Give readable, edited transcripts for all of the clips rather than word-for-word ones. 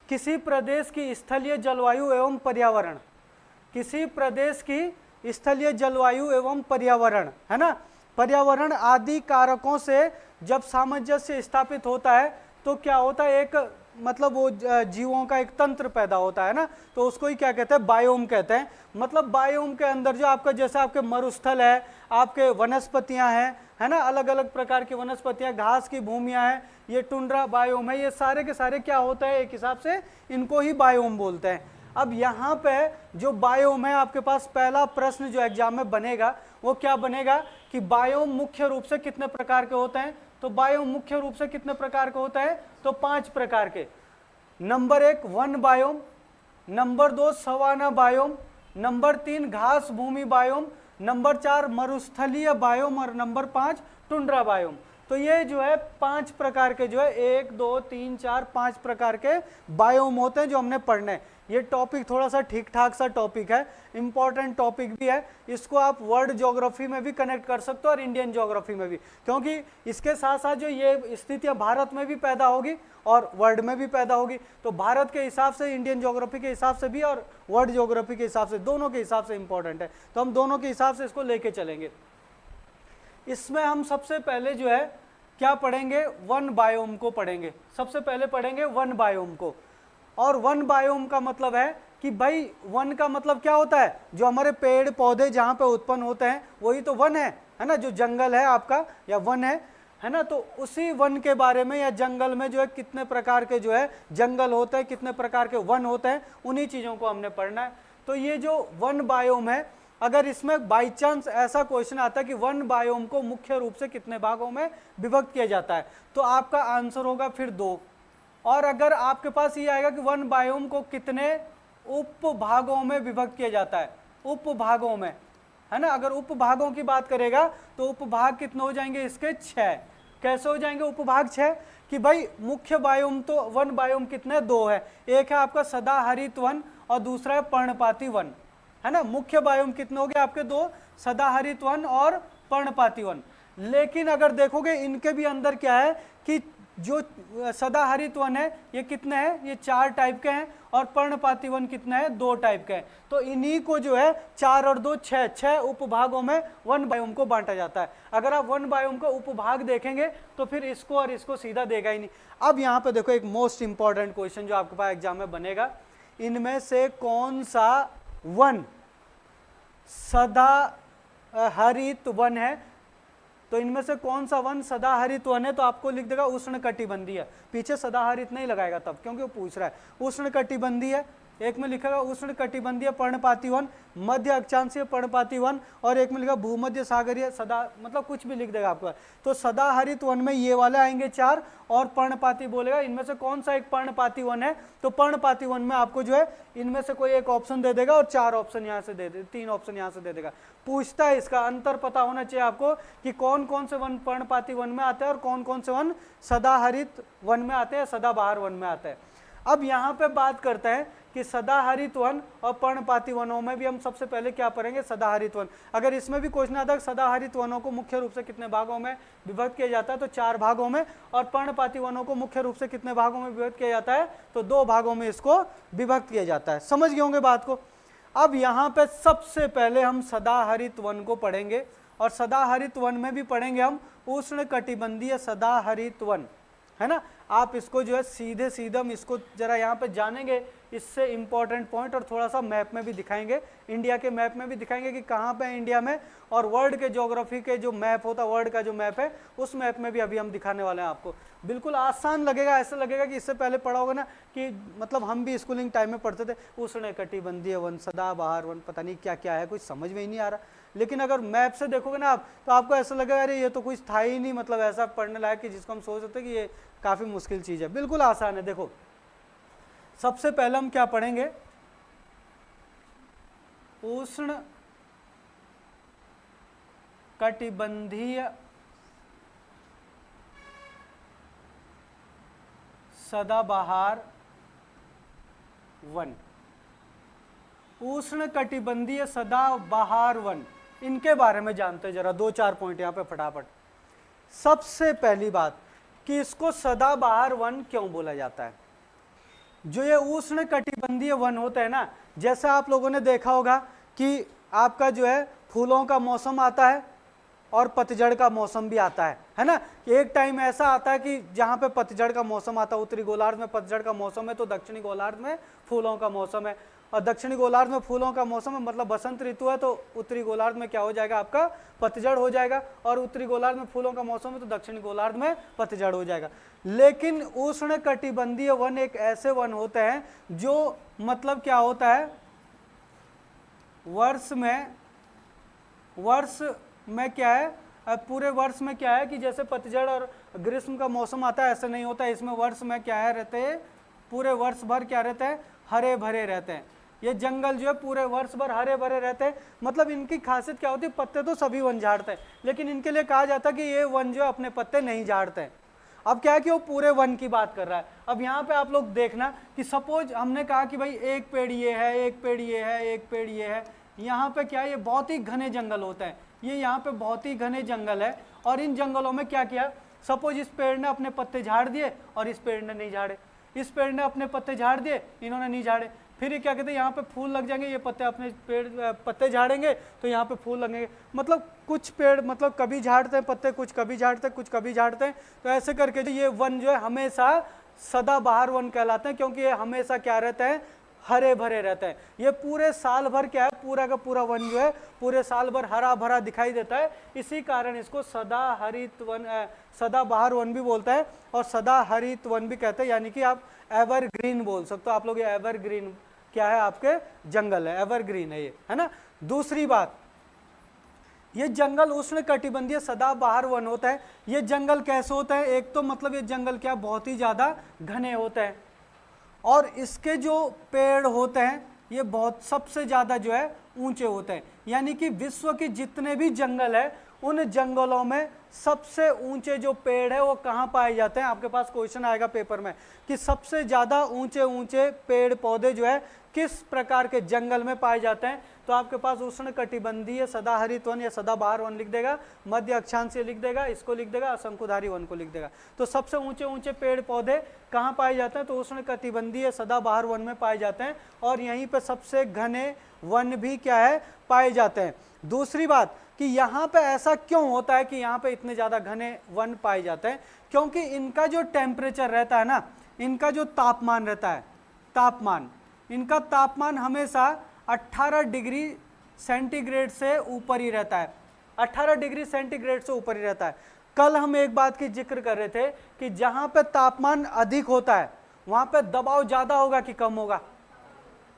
किसी प्रदेश की स्थलीय जलवायु एवं पर्यावरण, किसी प्रदेश की स्थलीय जलवायु एवं पर्यावरण, है ना, पर्यावरण आदि कारकों से जब सामंजस्य स्थापित होता है तो क्या होता है, एक मतलब वो जीवों का एक तंत्र पैदा होता है ना, तो उसको ही क्या कहते हैं, बायोम कहते हैं। मतलब बायोम के अंदर जो आपका, जैसे आपके मरुस्थल है, आपके वनस्पतियां हैं, है ना, अलग अलग प्रकार की वनस्पतियां, घास की भूमियां हैं, ये टुंड्रा बायोम है, ये सारे के सारे क्या होता है, एक हिसाब से इनको ही बायोम बोलते हैं। अब यहाँ पे जो बायोम है, आपके पास पहला प्रश्न जो एग्जाम में बनेगा वो क्या बनेगा कि बायोम मुख्य रूप से कितने प्रकार के होते हैं, तो बायोम मुख्य रूप से कितने प्रकार के होता है, तो 5 प्रकार के। नंबर 1 वन बायोम, नंबर 2 सवाना बायोम, नंबर 3 घास भूमि बायोम, नंबर 4 मरुस्थलीय बायोम और नंबर 5 टुंड्रा बायोम। तो ये जो है 5 प्रकार के जो है 1 2 3 4 5 प्रकार के बायोम होते हैं जो हमने पढ़ने हैं। ये टॉपिक थोड़ा सा ठीक ठाक सा टॉपिक है, इंपॉर्टेंट टॉपिक भी है, इसको आप वर्ल्ड ज्योग्राफी में भी कनेक्ट कर सकते हो और इंडियन ज्योग्राफी में भी, क्योंकि इसके साथ साथ जो ये स्थितियां भारत में भी पैदा होगी और वर्ल्ड में भी पैदा होगी, तो भारत के हिसाब से, इंडियन ज्योग्राफी के हिसाब से भी और वर्ल्ड ज्योग्राफी के हिसाब से, दोनों के हिसाब से इंपॉर्टेंट है, तो हम दोनों के हिसाब से इसको लेके चलेंगे। इसमें हम सबसे पहले जो है क्या पढ़ेंगे, वन बायोम को पढ़ेंगे, सबसे पहले पढ़ेंगे वन बायोम को। और वन बायोम का मतलब है कि भाई वन का मतलब क्या होता है, जो हमारे पेड़ पौधे जहाँ पे उत्पन्न होते हैं वही तो वन है ना, जो जंगल है आपका या वन है ना, तो उसी वन के बारे में, या जंगल में जो है कितने प्रकार के जो है जंगल होते हैं, कितने प्रकार के वन होते हैं, उन्हीं चीज़ों को हमने पढ़ना है। तो ये जो वन बायोम है, अगर इसमें बाई चांस ऐसा क्वेश्चन आता है कि वन बायोम को मुख्य रूप से कितने भागों में विभक्त किया जाता है, तो आपका आंसर होगा फिर 2। और अगर आपके पास ये आएगा कि वन बायोम को कितने उपभागों में विभक्त किया जाता है, उपभागों में, है ना, अगर उपभागों की बात करेगा तो उपभाग कितने हो जाएंगे इसके, 6। कैसे हो जाएंगे उपभाग 6 कि भाई मुख्य बायोम तो वन बायोम कितने, 2 है, एक है आपका सदाहरित वन और दूसरा है पर्णपाती वन, है ना। मुख्य बायोम कितने हो गए आपके, 2, सदाहरित वन और पर्णपाती वन। लेकिन अगर देखोगे इनके भी अंदर क्या है कि जो सदाहरित वन है ये कितने हैं, ये 4 टाइप के हैं, और पर्णपाती वन कितने हैं, 2 टाइप के हैं। तो इन्हीं को जो है 4 और 2 6 उपभागों में वन बायोम को बांटा जाता है। अगर आप वन बायोम को उपभाग देखेंगे तो फिर इसको और इसको सीधा देगा ही नहीं। अब यहाँ पे देखो एक मोस्ट इंपॉर्टेंट क्वेश्चन जो आपके पास एग्जाम में बनेगा, इनमें से कौन सा वन सदाहरित वन है, तो इनमें से कौन सा वन सदाहरित वन है, तो आपको लिख देगा उष्णकटिबंधीय, पीछे सदाहरित नहीं लगाएगा तब, क्योंकि वो पूछ रहा है। उष्णकटिबंधीय, एक में लिखेगा उष्णकटिबंधीय पर्णपाती वन, मध्य अक्षांशीय पर्णपाती वन, और एक में लिखा भूमध्य सागरीय सदा, मतलब कुछ भी लिख देगा आपको। तो सदाहरित वन में ये वाले आएंगे 4, और पर्णपाती बोलेगा इनमें से कौन सा एक पर्णपाती वन है, तो पर्णपाती वन में आपको जो है इनमें से कोई एक ऑप्शन दे देगा और 4 ऑप्शन यहाँ से दे दे, 3 ऑप्शन यहाँ से दे देगा। पूछता है, इसका अंतर पता होना चाहिए आपको कि कौन कौन से वन पर्णपाती वन में आते हैं और कौन कौन से वन सदाहरित वन में आते हैं, सदाबहार वन में आते हैं। अब यहाँ पे बात करते हैं कि सदाहरित वन और पर्णपाती वनों में भी हम सबसे पहले क्या पढ़ेंगे, सदाहरित वन। अगर इसमें भी क्वेश्चन आता है सदाहरित वनों को मुख्य रूप से कितने भागों में विभक्त किया जाता है, तो 4 भागों में, और पर्णपाती वनों को मुख्य रूप से कितने भागों में विभक्त किया जाता है, तो 2 भागों में इसको विभक्त किया जाता है। समझ गए होंगे बात को। अब यहाँ पे सबसे पहले हम सदाहरित वन को पढ़ेंगे, और सदाहरित वन में भी पढ़ेंगे हम उष्णकटिबंधीय सदाहरित वन, है ना। आप इसको जो है सीधे सीधे हम इसको जरा यहाँ पे जानेंगे, इससे इंपॉर्टेंट पॉइंट, और थोड़ा सा मैप में भी दिखाएंगे, इंडिया के मैप में भी दिखाएंगे कि कहाँ पे है इंडिया में, और वर्ल्ड के ज्योग्राफी के जो मैप होता है, वर्ल्ड का जो मैप है उस मैप में भी अभी हम दिखाने वाले हैं आपको। बिल्कुल आसान लगेगा, ऐसा लगेगा कि इससे पहले पढ़ा होगा ना, कि मतलब हम भी स्कूलिंग टाइम में पढ़ते थे उष्णकटिबंधीय वन, सदाबहार वन, पता नहीं क्या क्या है, कुछ समझ में ही नहीं आ रहा। लेकिन अगर मैप से देखोगे ना आप, तो आपको ऐसा लगेगा अरे ये तो कुछ था ही नहीं, मतलब ऐसा पढ़ने लायक कि जिसको हम सोच सकते कि ये काफ़ी मुश्किल चीज़ है। बिल्कुल आसान है। देखो सबसे पहले हम क्या पढ़ेंगे, उष्णकटिबंधीय सदाबहार वन, उष्णकटिबंधीय सदाबहार वन, इनके बारे में जानते हैं जरा, 2-4 पॉइंट यहाँ पे फटाफट। सबसे पहली बात कि इसको सदाबहार वन क्यों बोला जाता है, जो ये उष्ण कटिबंधीय वन होते हैं ना, जैसे आप लोगों ने देखा होगा कि आपका जो है फूलों का मौसम आता है और पतझड़ का मौसम भी आता है ना। एक टाइम ऐसा आता है कि जहाँ पे पतझड़ का मौसम आता है, उत्तरी गोलार्ध में पतझड़ का मौसम है तो दक्षिणी गोलार्ध में फूलों का मौसम है, और दक्षिणी गोलार्ध में फूलों का मौसम है मतलब बसंत ऋतु है, तो उत्तरी गोलार्ध में क्या हो जाएगा, आपका पतझड़ हो जाएगा, और उत्तरी गोलार्ध में फूलों का मौसम है तो दक्षिणी गोलार्ध में पतझड़ हो जाएगा। लेकिन उष्ण कटिबंधीय वन एक ऐसे वन होते हैं जो मतलब क्या होता है, वर्ष में क्या है, पूरे वर्ष में क्या है कि जैसे पतझड़ और ग्रीष्म का मौसम आता है, ऐसे नहीं होता है। इसमें वर्ष में क्या है रहते हैं, पूरे वर्ष भर क्या रहते हैं, हरे भरे रहते हैं। ये जंगल जो है पूरे वर्ष भर हरे भरे रहते हैं। मतलब इनकी खासियत क्या होती है, पत्ते तो सभी वन झाड़ते हैं, लेकिन इनके लिए कहा जाता है कि ये वन जो अपने पत्ते नहीं झाड़ते हैं। अब क्या है कि वो पूरे वन की बात कर रहा है। अब यहाँ पे आप लोग देखना कि सपोज हमने कहा कि भाई एक पेड़ ये है, एक पेड़ ये है, एक पेड़ ये है, यहाँ पे क्या है, ये बहुत ही घने जंगल होते हैं, ये यहाँ पे बहुत ही घने जंगल है। और इन जंगलों में क्या किया, सपोज इस पेड़ ने अपने पत्ते झाड़ दिए और इस पेड़ ने नहीं झाड़े, इस पेड़ ने अपने पत्ते झाड़ दिए, इन्होंने नहीं झाड़े। फिर ये क्या कहते हैं, यहाँ पे फूल लग जाएंगे, ये पत्ते अपने पेड़ पत्ते झाड़ेंगे तो यहाँ पे फूल लगेंगे। मतलब कुछ पेड़ मतलब कभी झाड़ते हैं पत्ते, कुछ कभी झाड़ते हैं, कुछ कभी झाड़ते हैं। तो ऐसे करके जो ये वन जो है हमेशा सदाबहार वन कहलाते हैं, क्योंकि ये हमेशा क्या रहते हैं, हरे भरे रहते हैं। ये पूरे साल भर क्या है, पूरा का पूरा वन जो है पूरे साल भर हरा भरा दिखाई देता है। इसी कारण इसको सदा हरित वन, सदाबहार वन भी बोलता है और सदा हरित वन भी कहते हैं, यानी कि आप एवरग्रीन बोल सकते हो। आप लोग ये एवरग्रीन क्या है, आपके जंगल है, एवरग्रीन है ये, है ना। दूसरी बात, ये जंगल उष्ण कटिबंधीय सदाबहार वन होता है। ये जंगल कैसे होता है, एक तो मतलब ये जंगल क्या बहुत ही ज्यादा घने होते हैं, और इसके जो पेड़ होते हैं ये बहुत सबसे ज्यादा जो है ऊंचे होते हैं। यानी कि विश्व के जितने भी जंगल है उन जंगलों में सबसे ऊंचे जो पेड़ है वो कहाँ पाए जाते हैं। आपके पास क्वेश्चन आएगा पेपर में कि सबसे ज्यादा ऊंचे ऊंचे पेड़ पौधे जो है किस प्रकार के जंगल में पाए जाते हैं। तो आपके पास उष्ण कटिबंधीय सदाहरित वन या सदाबहार वन लिख देगा, मध्य अक्षांशीय लिख देगा, इसको लिख देगा, शंकुधारी वन को लिख देगा। तो सबसे ऊंचे ऊंचे पेड़ पौधे कहाँ पाए जाते हैं, तो उष्ण कटिबंधीय सदाबहार वन में पाए जाते हैं, और यहीं पे सबसे घने वन भी क्या है, पाए जाते हैं। दूसरी बात कि यहाँ पे ऐसा क्यों होता है कि यहाँ पे इतने ज्यादा घने वन पाए जाते हैं, क्योंकि इनका जो टेम्परेचर रहता है ना, इनका जो तापमान रहता है, इनका तापमान हमेशा 18 डिग्री सेंटीग्रेड से ऊपर ही रहता है, 18 डिग्री सेंटीग्रेड से ऊपर ही रहता है। कल हम एक बात की जिक्र कर रहे थे कि जहां पे तापमान अधिक होता है वहां पे दबाव ज्यादा होगा कि कम होगा,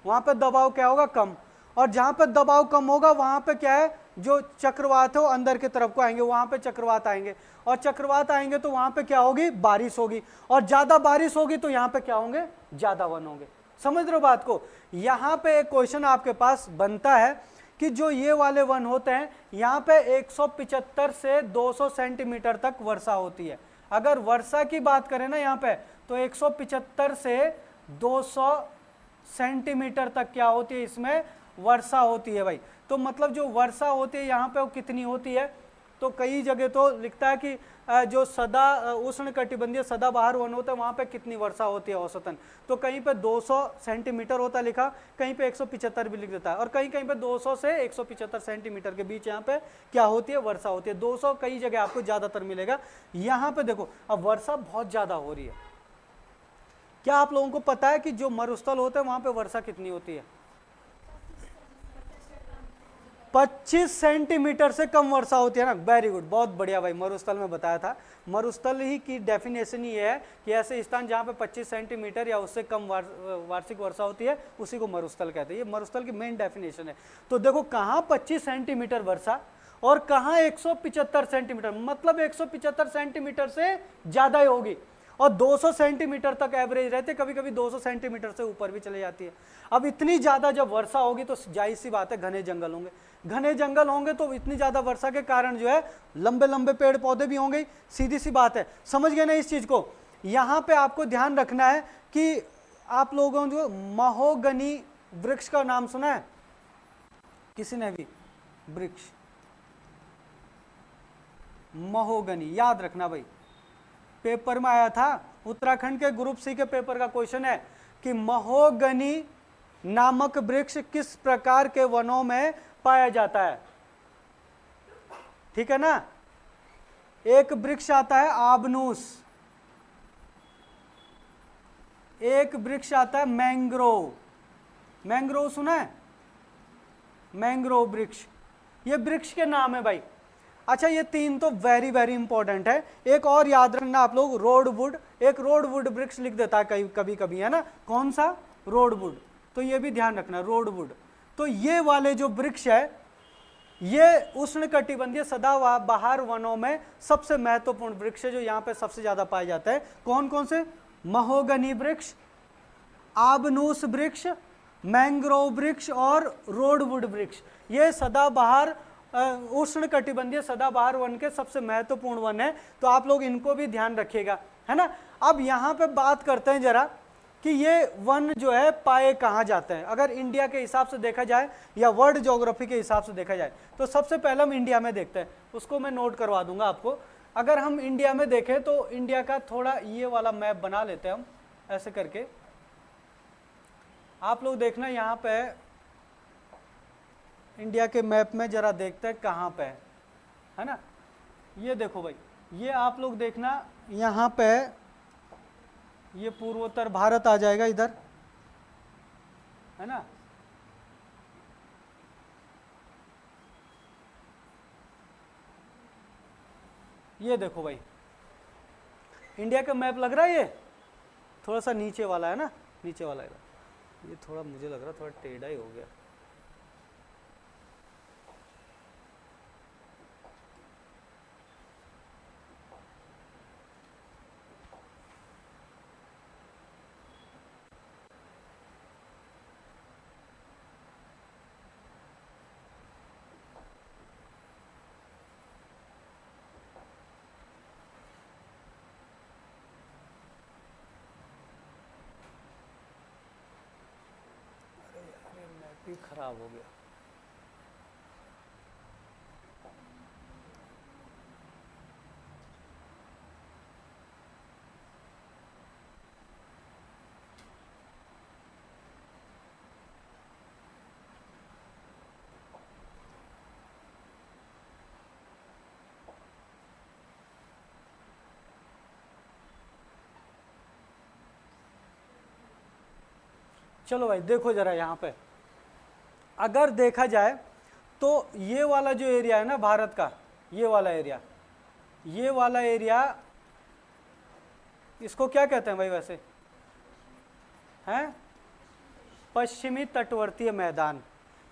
वहां पे दबाव क्या होगा, कम। और जहां पे दबाव कम होगा वहां पे क्या है, जो चक्रवात है वो अंदर की तरफ को आएंगे, वहां पे चक्रवात आएंगे, और चक्रवात आएंगे तो वहां पे क्या होगी, बारिश होगी, और ज्यादा बारिश होगी तो यहाँ पे क्या होंगे, ज्यादा वन होंगे। समझ रहे हो बात को। यहाँ पे एक क्वेश्चन आपके पास बनता है कि जो ये वाले वन होते हैं यहाँ पे 175 से 200 सेंटीमीटर तक वर्षा होती है। अगर वर्षा की बात करें ना यहाँ पे, तो 175 से 200 सेंटीमीटर तक क्या होती है, इसमें वर्षा होती है भाई। तो मतलब जो वर्षा होती है यहाँ पे वो कितनी होती है, तो कई जगह तो लिखता है कि जो उष्ण कटिबंधीय सदाबहार वन होता है वहाँ पे कितनी वर्षा होती है औसतन, तो कहीं पे 200 सेंटीमीटर होता है लिखा, कहीं पे 175 भी लिख देता है, और कहीं कहीं पे 200 से 175 सेंटीमीटर के बीच यहाँ पे क्या होती है, वर्षा होती है। 200 कई जगह आपको ज़्यादातर मिलेगा। यहाँ पे देखो अब वर्षा बहुत ज़्यादा हो रही है। क्या आप लोगों को पता है कि जो मरुस्थल होते हैं वहाँ पे वर्षा कितनी होती है, 25 सेंटीमीटर से कम वर्षा होती है ना। वेरी गुड, बहुत बढ़िया भाई, मरुस्थल में बताया था। मरुस्थल ही की डेफिनेशन ये है कि ऐसे स्थान जहाँ पे 25 सेंटीमीटर या उससे कम वार्षिक वर्षा होती है उसी को मरुस्थल कहते हैं। ये मरुस्थल की मेन डेफिनेशन है। तो देखो कहाँ 25 सेंटीमीटर वर्षा और कहाँ 175 सेंटीमीटर, मतलब 175 सेंटीमीटर से ज्यादा ही होगी, और 200 सेंटीमीटर तक एवरेज रहते, कभी कभी 200 सेंटीमीटर से ऊपर भी चले जाती है। अब इतनी ज्यादा जब वर्षा होगी तो जाहिर सी बात है घने जंगल होंगे, घने जंगल होंगे तो इतनी ज्यादा वर्षा के कारण जो है लंबे लंबे पेड़ पौधे भी होंगे, सीधी सी बात है। समझ गए ना इस चीज को। यहाँ पे आपको ध्यान रखना है कि आप लोगों ने जो महोगनी वृक्ष का नाम सुना है, किसी ने भी वृक्ष महोगनी, याद रखना भाई, पेपर में आया था, उत्तराखंड के ग्रुप सी के पेपर का क्वेश्चन है कि महोगनी नामक वृक्ष किस प्रकार के वनों में पाया जाता है। ठीक है ना। एक वृक्ष आता है आबनूस, एक वृक्ष आता है मैंग्रोव। मैंग्रोव सुना है, मैंग्रोव वृक्ष, ये वृक्ष के नाम है भाई। अच्छा, ये तीन तो वेरी वेरी इंपॉर्टेंट है। एक और याद रखना आप लोग, रोडवुड, एक रोडवुड वृक्ष लिख देता है कभी कभी, है ना। कौन सा? रोडवुड। तो ये भी ध्यान रखना, रोडवुड। तो ये वाले जो वृक्ष है, ये उष्णकटिबंधीय सदाबहार वनों में सबसे महत्वपूर्ण वृक्ष है, जो यहाँ पे सबसे ज्यादा पाए जाते हैं। कौन कौन से? महोगनी वृक्ष, आबनूस वृक्ष, मैंग्रोव वृक्ष और रोडवुड वृक्ष। ये सदाबहार उष्णकटिबंधीय सदाबहार वन के सबसे महत्वपूर्ण वन है। तो आप लोग इनको भी ध्यान रखिएगा, है ना। अब यहाँ पे बात करते हैं जरा कि ये वन जो है पाए कहाँ जाते हैं। अगर इंडिया के हिसाब से देखा जाए या वर्ल्ड ज्योग्राफी के हिसाब से देखा जाए, तो सबसे पहले हम इंडिया में देखते हैं। उसको मैं नोट करवा दूंगा आपको। अगर हम इंडिया में देखें तो इंडिया का थोड़ा ये वाला मैप बना लेते हैं हम, ऐसे करके। आप लोग देखना यहाँ पे इंडिया के मैप में जरा देखते हैं कहाँ पे है ना। ये देखो भाई, ये आप लोग देखना यहाँ पे, ये पूर्वोत्तर भारत आ जाएगा इधर, है ना। ये देखो भाई, इंडिया का मैप लग रहा है। ये थोड़ा सा नीचे वाला है ना, नीचे वाला है। ये थोड़ा मुझे लग रहा थोड़ा टेढ़ा ही हो गया। भी खराब हो गया। चलो भाई देखो जरा यहाँ पे, अगर देखा जाए तो ये वाला जो एरिया है ना भारत का, ये वाला एरिया, ये वाला एरिया, इसको क्या कहते हैं भाई वैसे? हैं पश्चिमी तटवर्तीय मैदान।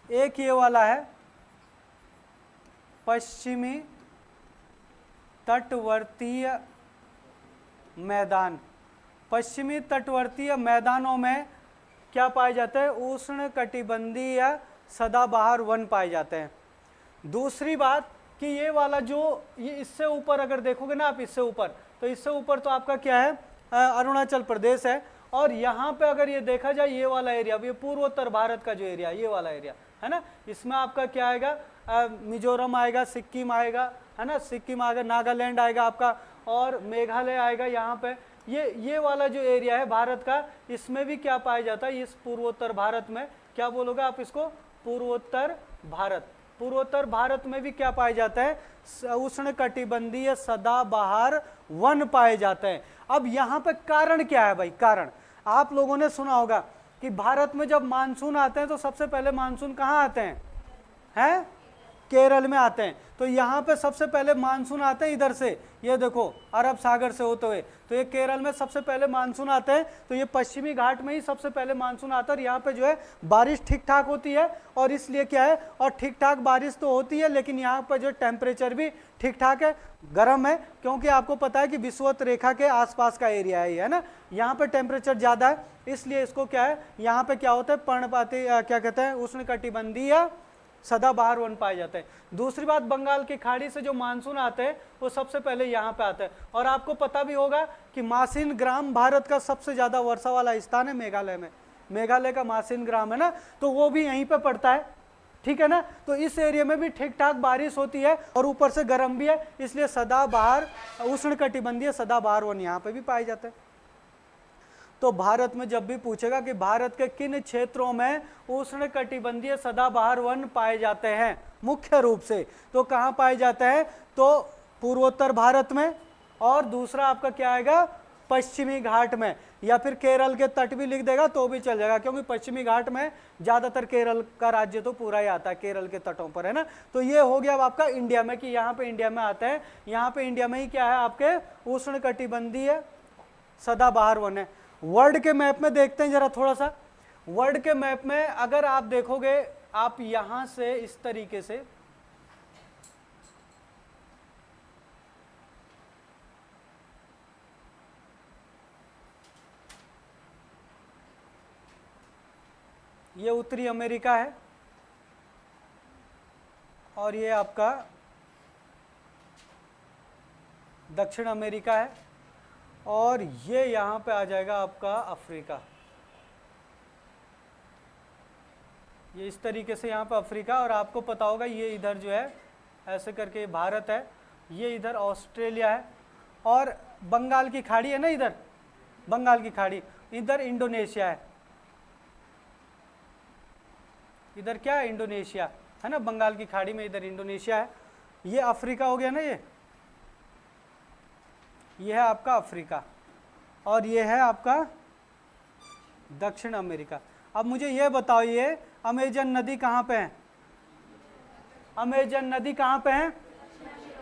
एक ये वाला है पश्चिमी तटवर्तीय मैदान। पश्चिमी तटवर्तीय मैदानों में क्या पाए जाते हैं? उष्णकटिबंधीय सदाबहार वन पाए जाते हैं। दूसरी बात कि ये वाला जो, ये इससे ऊपर अगर देखोगे ना आप, इससे ऊपर, तो इससे ऊपर तो आपका क्या है? अरुणाचल प्रदेश है। और यहाँ पे अगर ये देखा जाए, ये वाला एरिया, ये पूर्वोत्तर भारत का जो एरिया, ये वाला एरिया है ना, इसमें आपका क्या आएगा? मिजोरम आएगा, सिक्किम आएगा, है ना, सिक्किम आएगा, नागालैंड आएगा आपका, और मेघालय आएगा। यहाँ पे ये वाला जो एरिया है भारत का, इसमें भी क्या पाया जाता है? इस पूर्वोत्तर भारत में क्या बोलोगे आप इसको? पूर्वोत्तर भारत। पूर्वोत्तर भारत में भी क्या पाए जाता है? उष्णकटिबंधीय सदाबहार वन पाए जाते हैं। अब यहाँ पे कारण क्या है भाई? कारण आप लोगों ने सुना होगा कि भारत में जब मानसून आते हैं तो सबसे पहले मानसून कहाँ आते हैं? हैं केरल में आते हैं। तो यहाँ पे सबसे पहले मानसून आते हैं इधर से, ये देखो अरब सागर से होते हुए, तो ये केरल में सबसे पहले मानसून आते हैं। तो ये पश्चिमी घाट में ही सबसे पहले मानसून आता है, और यहाँ पे जो है बारिश ठीक ठाक होती है। और इसलिए क्या है, और ठीक ठाक बारिश तो होती है, लेकिन यहाँ पर जो टेम्परेचर भी ठीक ठाक है, गर्म है, क्योंकि आपको पता है कि विषुवत रेखा के आसपास का एरिया है ना, यहाँ पे टेम्परेचर ज़्यादा है, इसलिए इसको क्या है, यहाँ पे क्या होता है? पर्णपाती क्या कहते हैं? उष्णकटिबंधीय सदाबहार वन पाए जाते हैं। दूसरी बात, बंगाल की खाड़ी से जो मानसून आते हैं वो सबसे पहले यहाँ पे आते हैं। और आपको पता भी होगा कि मासिन ग्राम भारत का सबसे ज़्यादा वर्षा वाला स्थान है मेघालय में। मेघालय का मासिन ग्राम है ना, तो वो भी यहीं पे पड़ता है, ठीक है ना। तो इस एरिया में भी ठीक ठाक बारिश होती है और ऊपर से गर्म भी है, इसलिए सदाबहार उष्णकटिबंधीय सदाबहार वन यहाँ पे भी पाए जाते हैं। तो भारत में जब भी पूछेगा कि भारत के किन क्षेत्रों में उष्णकटिबंधीय सदाबहार वन पाए जाते हैं मुख्य रूप से, तो कहाँ पाए जाते हैं, तो पूर्वोत्तर भारत में, और दूसरा आपका क्या आएगा, पश्चिमी घाट में, या फिर केरल के तट भी लिख देगा तो भी चल जाएगा, क्योंकि पश्चिमी घाट में ज़्यादातर केरल का राज्य तो पूरा ही आता है, केरल के तटों पर, है ना। तो ये हो गया अब आपका इंडिया में, कि यहाँ पे इंडिया में आता है, यहाँ पे इंडिया में ही क्या है आपके उष्णकटिबंधीय सदाबहार वन है। वर्ल्ड के मैप में देखते हैं जरा थोड़ा सा। वर्ल्ड के मैप में अगर आप देखोगे, आप यहाँ से इस तरीके से ये उत्तरी अमेरिका है और ये आपका दक्षिण अमेरिका है, और ये यहाँ पे आ जाएगा आपका अफ्रीका। ये इस तरीके से यहाँ पे अफ्रीका, और आपको पता होगा ये इधर जो है ऐसे करके भारत है, ये इधर ऑस्ट्रेलिया है, और बंगाल की खाड़ी है ना, इधर बंगाल की खाड़ी, इधर इंडोनेशिया है, इधर क्या है, इंडोनेशिया है ना, बंगाल की खाड़ी में इधर इंडोनेशिया है। ये अफ्रीका हो गया ना, ये है आपका अफ्रीका, और ये है आपका दक्षिण अमेरिका। अब मुझे ये बताओ, ये अमेजन नदी कहाँ पे है, अमेजन नदी कहाँ पे है,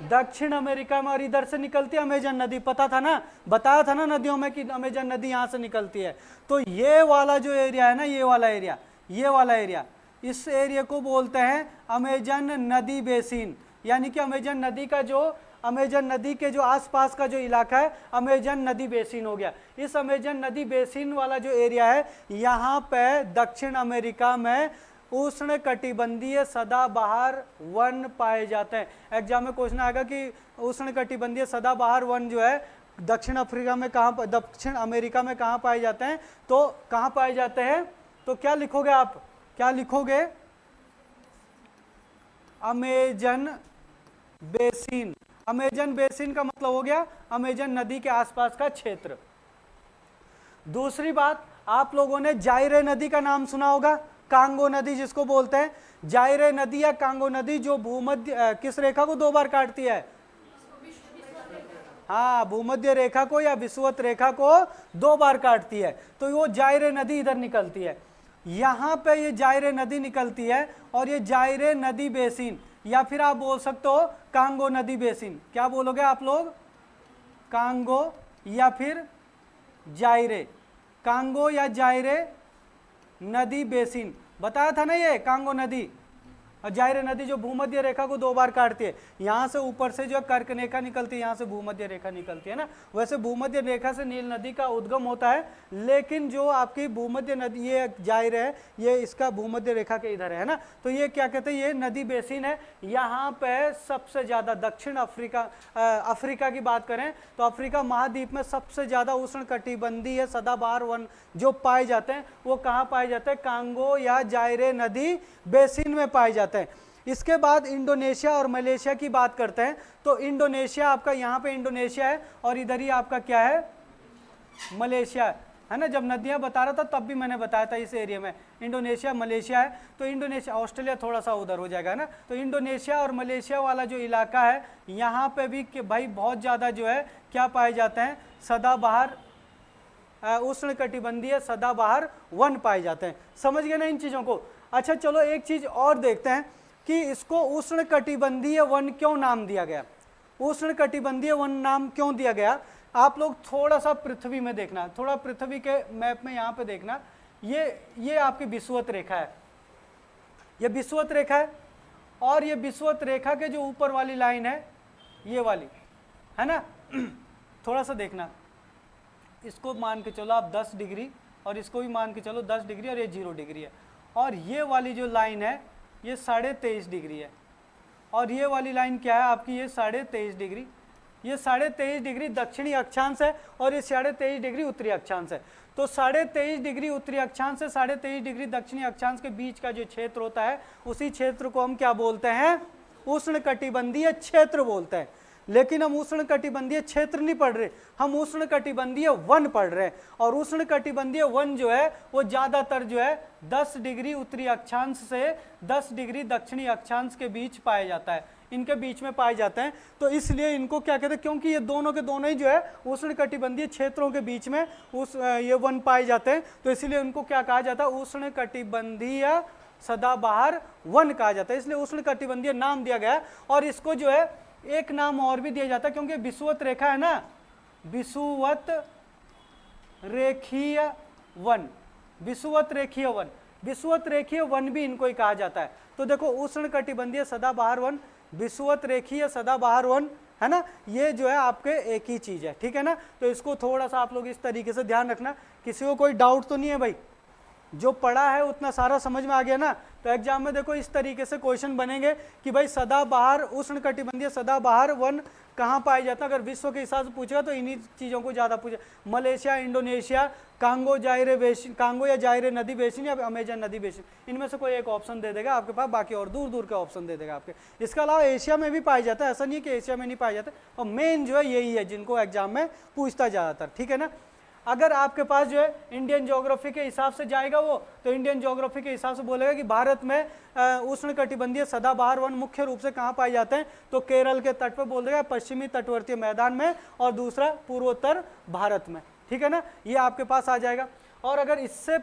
दक्षिण अमेरिका में, और इधर से निकलती है अमेजन नदी, पता था ना, बताया था ना नदियों में कि अमेजन नदी यहाँ से निकलती है। तो ये वाला जो एरिया है ना, ये वाला एरिया, ये वाला एरिया, इस एरिया को बोलते हैं अमेजन नदी बेसिन, यानी कि अमेजन नदी का जो, अमेजन नदी के जो आसपास का जो इलाका है अमेजन नदी बेसिन हो गया। इस अमेजन नदी बेसिन वाला जो एरिया है, यहाँ पे दक्षिण अमेरिका में उष्णकटिबंधीय सदाबहार वन पाए जाते हैं। एग्जाम में क्वेश्चन आएगा कि उष्णकटिबंधीय सदाबहार वन जो है दक्षिण अफ्रीका में कहाँ, दक्षिण अमेरिका में कहाँ पाए जाते हैं, तो कहाँ पाए जाते हैं, तो क्या लिखोगे आप, क्या लिखोगे, अमेजन बेसिन। अमेजन बेसिन का मतलब हो गया अमेजन नदी के आसपास का क्षेत्र। दूसरी बात, आप लोगों ने जायरे नदी का नाम सुना होगा, कांगो नदी जिसको बोलते हैं, जायरे नदी या कांगो नदी, जो भूमध्य किस रेखा को 2 बार काटती है, हाँ, भूमध्य रेखा को या विषुवत रेखा को 2 बार काटती है, तो वो जायरे नदी इधर निकलती है, यहाँ पे ये जायरे नदी निकलती है, और ये जायरे नदी बेसिन, या फिर आप बोल सकते हो कांगो नदी बेसिन। क्या बोलोगे आप लोग, कांगो या फिर जायरे, कांगो या जायरे नदी बेसिन, बताया था ना ये कांगो नदी, और जायरे नदी जो भूमध्य रेखा को 2 बार काटती है, यहाँ से ऊपर से जो कर्करेखा निकलती है, यहाँ से भूमध्य रेखा निकलती है ना, वैसे भूमध्य रेखा से नील नदी का उद्गम होता है, लेकिन जो आपकी भूमध्य नदी ये जायरे है, ये इसका भूमध्य रेखा के इधर है ना, तो ये क्या कहते हैं, ये नदी बेसिन है। यहाँ पे सबसे ज़्यादा दक्षिण अफ्रीका की बात करें तो अफ्रीका महाद्वीप में सबसे ज़्यादा उष्णकटिबंधीय सदाबहार वन जो पाए जाते हैं वो कहाँ पाए जाते हैं, कांगो या जायरे नदी बेसिन में पाए जाते हैं। इसके बाद इंडोनेशिया और मलेशिया की बात करते हैं, तो इंडोनेशिया आपका यहाँ पे इंडोनेशिया है, और इधर ही आपका क्या है, मलेशिया है ना। जब नदियाँ बता रहा था तब भी मैंने बताया था इस एरिया में इंडोनेशिया मलेशिया है, तो इंडोनेशिया, ऑस्ट्रेलिया थोड़ा सा उधर हो जाएगा ना, तो इंडोनेशिया और मलेशिया वाला जो इलाका है यहाँ पे भी भाई बहुत ज़्यादा जो है क्या पाए जाते हैं, सदाबहार उष्णकटिबंधीय सदाबहार वन पाए जाते हैं। समझ गए ना इन चीज़ों को। अच्छा चलो एक चीज़ और देखते हैं कि इसको उष्णकटिबंधीय वन क्यों नाम दिया गया, उष्णकटिबंधीय वन नाम क्यों दिया गया। आप लोग थोड़ा सा पृथ्वी में देखना, थोड़ा पृथ्वी के मैप में यहाँ पे देखना, ये आपकी विषुवत रेखा है, ये विषुवत रेखा है, और ये विषुवत रेखा के जो ऊपर वाली लाइन है ये वाली है ना, थोड़ा सा देखना, इसको मान के चलो आप 10 डिग्री, और इसको भी मान के चलो 10 डिग्री, और ये 0 डिग्री है, और ये वाली जो लाइन है ये 23.5 डिग्री है, और ये वाली लाइन क्या है आपकी, ये 23.5 डिग्री, ये 23.5 डिग्री दक्षिणी अक्षांश है, और ये 23.5 डिग्री उत्तरी अक्षांश है। तो 23.5 डिग्री उत्तरी अक्षांश से 23.5 डिग्री दक्षिणी अक्षांश के बीच का जो क्षेत्र होता है उसी क्षेत्र को हम क्या बोलते हैं, उष्णकटिबंधीय क्षेत्र बोलते हैं। लेकिन हम उष्णकटिबंधीय क्षेत्र नहीं पढ़ रहे, हम उष्णकटिबंधीय वन पढ़ रहे हैं। और उष्णकटिबंधीय वन जो है वो ज़्यादातर जो है 10 डिग्री उत्तरी अक्षांश से 10 डिग्री दक्षिणी अक्षांश के बीच पाया जाता है, इनके बीच में पाए जाते हैं। तो इसलिए इनको क्या कहते हैं, क्योंकि ये दोनों के दोनों ही जो है उष्णकटिबंधीय क्षेत्रों के बीच में ये वन पाए जाते हैं, तो इसलिए उनको क्या कहा जाता है, उष्णकटिबंधीय सदाबहार वन कहा जाता है। इसलिए उष्णकटिबंधीय नाम दिया गया। और इसको जो है एक नाम और भी दिया जाता है, क्योंकि विषुवत रेखा है ना, विषुवत रेखीय वन, विषुवत रेखीय वन, विषुवत रेखीय वन भी इनको ही कहा जाता है। तो देखो उष्णकटिबंधीय सदाबहार वन, विषुवत रेखीय सदाबहार वन, है ना, ये जो है आपके एक ही चीज है, ठीक है ना। तो इसको थोड़ा सा आप लोग इस तरीके से ध्यान रखना। किसी को कोई डाउट तो नहीं है भाई, जो पढ़ा है उतना सारा समझ में आ गया ना। तो एग्जाम में देखो इस तरीके से क्वेश्चन बनेंगे कि भाई सदाबहार, उष्णकटिबंधीय सदाबहार वन कहाँ पाए जाता है। अगर विश्व के हिसाब से पूछेगा तो इन्हीं चीज़ों को ज़्यादा पूछे, Malaysia, Indonesia, Congo जायरे basin, Congo या जायरे नदी बेसिन या अमेजन नदी बेसिन, इनमें से कोई एक ऑप्शन दे देगा आपके पास, बाकी और दूर दूर के ऑप्शन दे देगा आपके। इसके अलावा एशिया में भी पाया जाता है, ऐसा नहीं है कि एशिया में नहीं पाया जाता। और मेन जो है यही है जिनको एग्जाम में पूछता है ज़्यादातर, ठीक है ना। अगर आपके पास जो है इंडियन ज्योग्राफी के हिसाब से जाएगा वो, तो इंडियन ज्योग्राफी के हिसाब से बोलेगा कि भारत में उष्णकटिबंधीय सदाबहार वन मुख्य रूप से कहाँ पाए जाते हैं, तो केरल के तट पर बोल देगा, पश्चिमी तटवर्तीय मैदान में, और दूसरा पूर्वोत्तर भारत में, ठीक है ना, ये आपके पास आ जाएगा। और अगर इससे